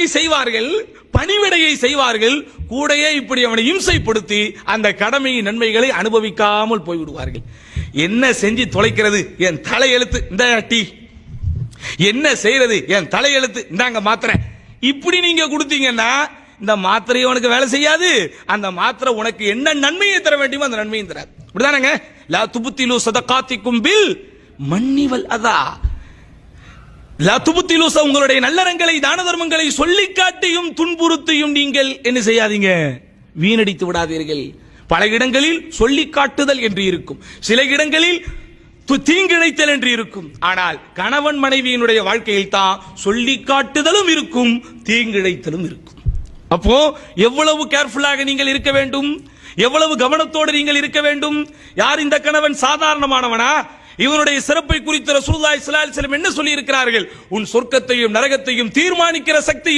செய்வார்கள், பணிவிடையை செய்வார்கள், கூடையே இப்படி அவனை இம்சைப்படுத்தி அந்த கடமையின் நன்மைகளை அனுபவிக்காமல் போய்விடுவார்கள். என்ன செஞ்சு தொலைக்கிறது? என் தலையெழுத்து இந்த டீ. என்ன செய்யறது? என் தலையெழுத்து இந்தாங்க மாத்திரை. இப்படி நீங்க கொடுத்தீங்கன்னா இந்த மாத்திரை உனக்கு வேலை செய்யாது. அந்த மாத்திரை உனக்கு என்ன நன்மையை தர வேண்டுமோ அந்த நன்மையும் தராது. இப்படிதானங்க? லா துபுத்திலு சதகாத்திக்கும் பில் மன்னிவல் அதா. உங்களுடைய நல்லறங்களை தான தர்மங்களை சொல்லி காட்டியும் துன்புறுத்தியும் நீங்கள் என்ன செய்யாதீங்க, வீணடித்து விடாதீர்கள். பல இடங்களில் சொல்லி காட்டுதல் என்று இருக்கும், சில இடங்களில் தீங்கிழைத்தல் என்று இருக்கும். ஆனால் கணவன் மனைவியினுடைய வாழ்க்கையில் தான் சொல்லி காட்டுதலும் இருக்கும், தீங்கிழைத்தலும் இருக்கும். அப்போ எவ்வளவு கேர்ஃபுல்லாக நீங்கள் இருக்க வேண்டும், எவ்வளவு கவனத்தோடு நீங்கள் இருக்க வேண்டும். யார் இந்த கணவன்? சாதாரணமானவனா? இவனுடைய சிறப்பை குறித்து ரசூலுல்லாஹி ஸல்லல்லாஹு அலைஹி வஸல்லம் என்ன சொல்லி இருக்கிறார்கள்? உன் சொர்க்கத்தையும் நரகத்தையும் தீர்மானிக்கிற சக்தி